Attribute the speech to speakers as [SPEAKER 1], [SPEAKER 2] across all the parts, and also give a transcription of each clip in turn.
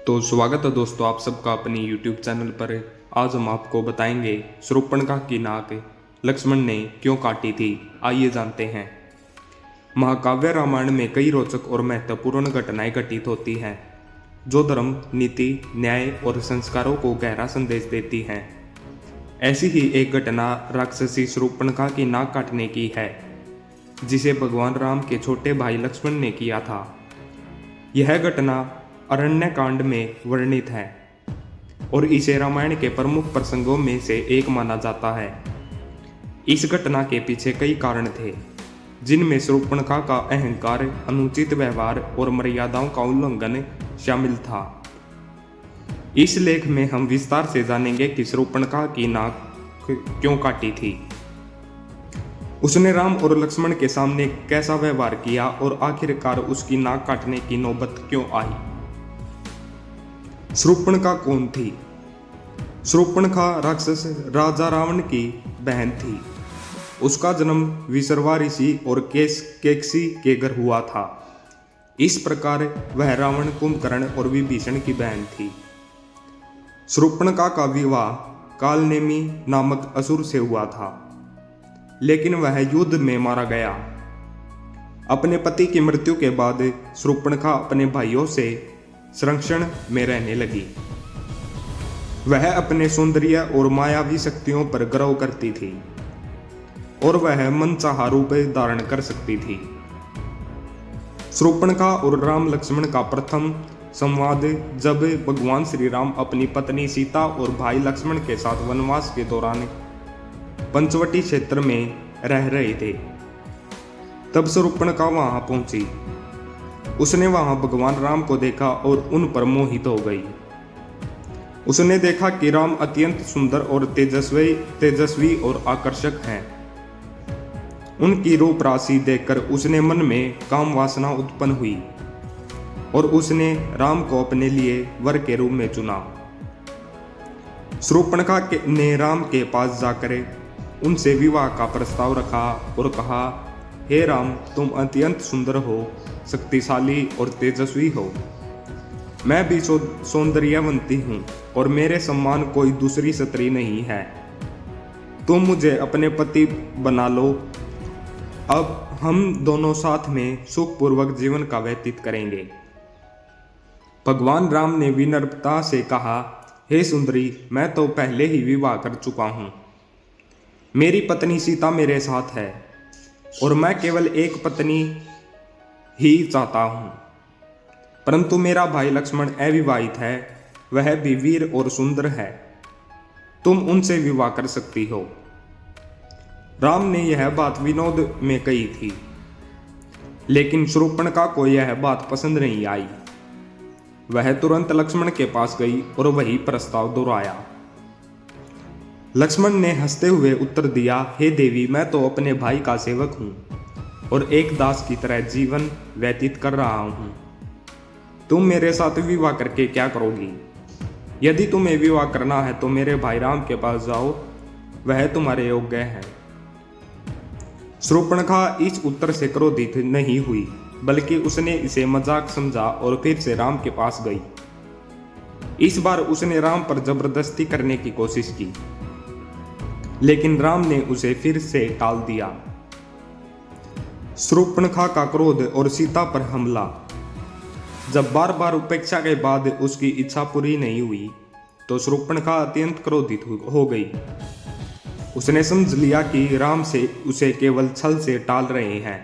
[SPEAKER 1] तो स्वागत है दोस्तों आप सबका अपनी YouTube चैनल पर। आज हम आपको बताएंगे शूर्पणखा की नाक लक्ष्मण ने क्यों काटी थी। आइए जानते हैं। महाकाव्य रामायण में कई रोचक और महत्वपूर्ण घटनाएं घटित होती हैं जो धर्म, नीति, न्याय और संस्कारों को गहरा संदेश देती हैं। ऐसी ही एक घटना राक्षसी शूर्पणखा की नाक काटने की है जिसे भगवान राम के छोटे भाई लक्ष्मण ने किया था। यह घटना अरण्य कांड में वर्णित है और इसे रामायण के प्रमुख प्रसंगों में से एक माना जाता है। इस घटना के पीछे कई कारण थे जिनमें शूर्पणखा का अहंकार, अनुचित व्यवहार और मर्यादाओं का उल्लंघन शामिल था। इस लेख में हम विस्तार से जानेंगे कि शूर्पणखा की नाक क्यों काटी थी, उसने राम और लक्ष्मण के सामने कैसा व्यवहार किया और आखिरकार उसकी नाक काटने की नौबत क्यों आई। शूर्पणखा कौन थी? शूर्पणखा राक्षस राजा रावण की बहन थी। उसका जन्म विसर्वा ऋषि और केकसी के घर हुआ था। इस प्रकार वह रावण, कुंभकर्ण और विभीषण की बहन थी। शूर्पणखा का विवाह कालनेमी नामक असुर से हुआ था, लेकिन वह युद्ध में मारा गया। अपने पति की मृत्यु के बाद शूर्पणखा अपने भाइयों से संरक्षण में रहने लगी। वह अपने सौंदर्य और मायावी शक्तियों पर गर्व करती थी और वह मनचाहा रूप धारण कर सकती थी। शूर्पणखा और राम लक्ष्मण का प्रथम संवाद जब भगवान श्री राम अपनी पत्नी सीता और भाई लक्ष्मण के साथ वनवास के दौरान पंचवटी क्षेत्र में रह रहे थे, तब शूर्पणखा वहां पहुंची। उसने वहां भगवान राम को देखा और उन पर मोहित हो गई। उसने देखा कि राम अत्यंत सुंदर और तेजस्वी और आकर्षक हैं। उनकी रूप राशि देखकर उसने मन में काम वासना उत्पन्न हुई और उसने राम को अपने लिए वर के रूप में चुना। शूर्पणखा ने राम के पास जाकर उनसे विवाह का प्रस्ताव रखा और कहा, हे राम, तुम अत्यंत सुंदर हो, शक्तिशाली और तेजस्वी हो। मैं भी सौंदर्यवंती हूँ और मेरे समान कोई दूसरी स्त्री नहीं है। तुम मुझे अपने पति बना लो। अब हम दोनों साथ में सुखपूर्वक जीवन का व्यतीत करेंगे। भगवान राम ने विनम्रता से कहा, हे सुंदरी, मैं तो पहले ही विवाह कर चुका हूँ। मेरी पत्नी सीता मेरे साथ है और मैं केवल एक पत्नी ही चाहता हूं। परंतु मेरा भाई लक्ष्मण अविवाहित है, वह भी वीर और सुंदर है। तुम उनसे विवाह कर सकती हो। राम ने यह बात विनोद में कही थी, लेकिन शूर्पणखा को यह बात पसंद नहीं आई। वह तुरंत लक्ष्मण के पास गई और वही प्रस्ताव दोहराया। लक्ष्मण ने हंसते हुए उत्तर दिया, हे देवी, मैं तो अपने भाई का सेवक हूं और एक दास की तरह जीवन व्यतीत कर रहा हूं। तुम मेरे साथ विवाह करके क्या करोगी? यदि तुम्हें विवाह करना है तो मेरे भाई राम के पास जाओ, वह तुम्हारे योग्य है। शूर्पणखा इस उत्तर से क्रोधित नहीं हुई, बल्कि उसने इसे मजाक समझा और फिर से राम के पास गई। इस बार उसने राम पर जबरदस्ती करने की कोशिश की, लेकिन राम ने उसे फिर से टाल दिया। शूर्पणखा का क्रोध और सीता पर हमला। जब बार बार उपेक्षा के बाद उसकी इच्छा पूरी नहीं हुई तो शूर्पणखा अत्यंत क्रोधित हो गई। उसने समझ लिया कि राम से उसे केवल छल से टाल रहे हैं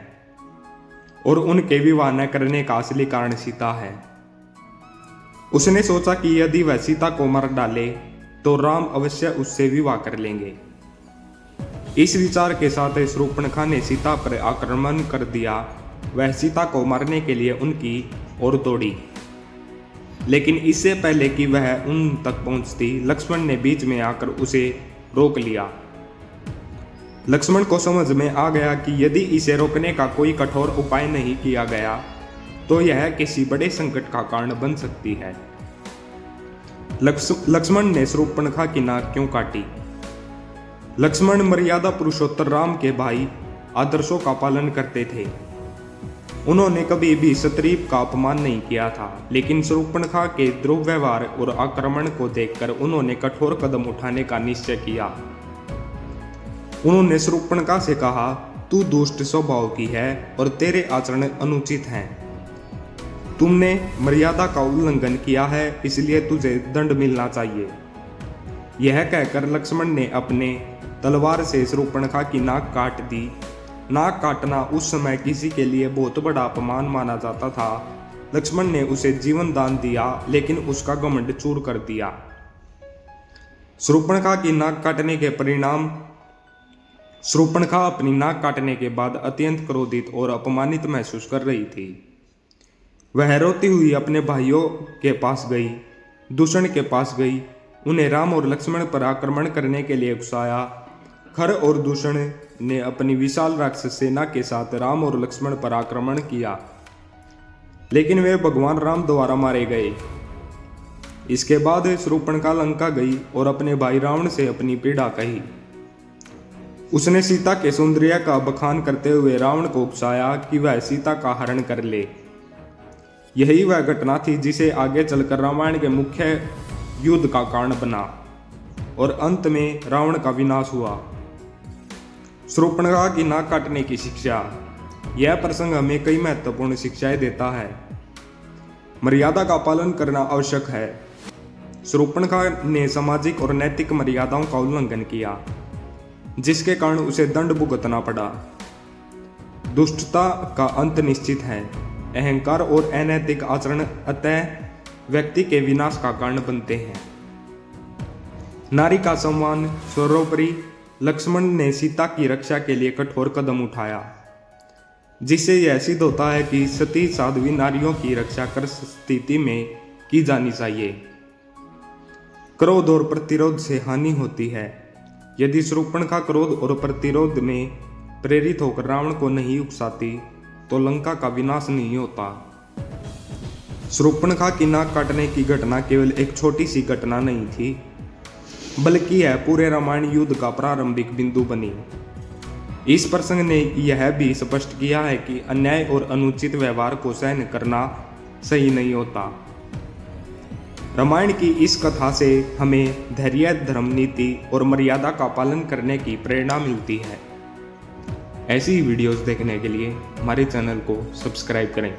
[SPEAKER 1] और उनके विवाह न करने का असली कारण सीता है। उसने सोचा कि यदि वह सीता को मार डाले तो राम अवश्य उससे विवाह कर लेंगे। इस विचार के साथ शूर्पणखा ने सीता पर आक्रमण कर दिया। वह सीता को मारने के लिए उनकी ओर दौड़ी, लेकिन इससे पहले कि वह उन तक पहुंचती, लक्ष्मण ने बीच में आकर उसे रोक लिया। लक्ष्मण को समझ में आ गया कि यदि इसे रोकने का कोई कठोर उपाय नहीं किया गया तो यह किसी बड़े संकट का कारण बन सकती है। लक्ष्मण ने शूर्पणखा की नाक क्यों काटी? लक्ष्मण मर्यादा पुरुषोत्तर राम के भाई आदर्शों का पालन करते थे। उन्होंने कभी भी क्षत्रिय का अपमान नहीं किया था, लेकिन शूर्पणखा के दुर्व्यवहार और आक्रमण को देखकर उन्होंने कठोर कदम उठाने का निश्चय किया। उन्होंने शूर्पणखा से कहा, तू दुष्ट स्वभाव की है और तेरे आचरण अनुचित हैं। तुमने मर्यादा का उल्लंघन किया है, इसलिए तुझे दंड मिलना चाहिए। यह कहकर लक्ष्मण ने अपने तलवार से शूर्पणखा की नाक काट दी। नाक काटना उस समय किसी के लिए बहुत बड़ा अपमान माना जाता था। लक्ष्मण ने उसे जीवन दान दिया, लेकिन उसका घमंड चूर कर दिया। शूर्पणखा की नाक काटने के परिणाम शूर्पणखा अपनी नाक काटने के बाद अत्यंत क्रोधित और अपमानित महसूस कर रही थी। वह रोती हुई अपने भाइयों के पास गई, दूषण के पास गई, उन्हें राम और लक्ष्मण पर आक्रमण करने के लिए उकसाया। खर और दूषण ने अपनी विशाल राक्षस सेना के साथ राम और लक्ष्मण पर आक्रमण किया, लेकिन वे भगवान राम द्वारा मारे गए। इसके बाद शूर्पणखा लंका गई और अपने भाई रावण से अपनी पीड़ा कही। उसने सीता के सौंदर्य का बखान करते हुए रावण को उकसाया कि वह सीता का हरण कर ले। यही वह घटना थी जिसे आगे चलकर रामायण के मुख्य युद्ध का कारण बना और अंत में रावण का विनाश हुआ। शूर्पणखा की नाक काटने की शिक्षा। यह प्रसंग हमें कई महत्वपूर्ण शिक्षाएं देता है। मर्यादा का पालन करना आवश्यक है। शूर्पणखा ने सामाजिक और नैतिक मर्यादाओं का उल्लंघन किया, जिसके कारण उसे दंड भुगतना पड़ा। दुष्टता का अंत निश्चित है। अहंकार और अनैतिक आचरण अतः व्यक्ति के विनाश का कारण बनते हैं। नारी का सम्मान सर्वोपरि। लक्ष्मण ने सीता की रक्षा के लिए कठोर कदम उठाया, जिससे यह सिद्ध होता है कि सती साध्वी नारियों की रक्षा कर स्थिति में की जानी चाहिए। क्रोध और प्रतिरोध से हानि होती है। यदि शूर्पणखा क्रोध और प्रतिरोध में प्रेरित होकर रावण को नहीं उकसाती तो लंका का विनाश नहीं होता। शूर्पणखा की नाक काटने की घटना केवल एक छोटी सी घटना नहीं थी, बल्कि यह पूरे रामायण युद्ध का प्रारंभिक बिंदु बनी। इस प्रसंग ने यह भी स्पष्ट किया है कि अन्याय और अनुचित व्यवहार को सहन करना सही नहीं होता। रामायण की इस कथा से हमें धैर्य, धर्म, नीति और मर्यादा का पालन करने की प्रेरणा मिलती है। ऐसी वीडियोस देखने के लिए हमारे चैनल को सब्सक्राइब करें।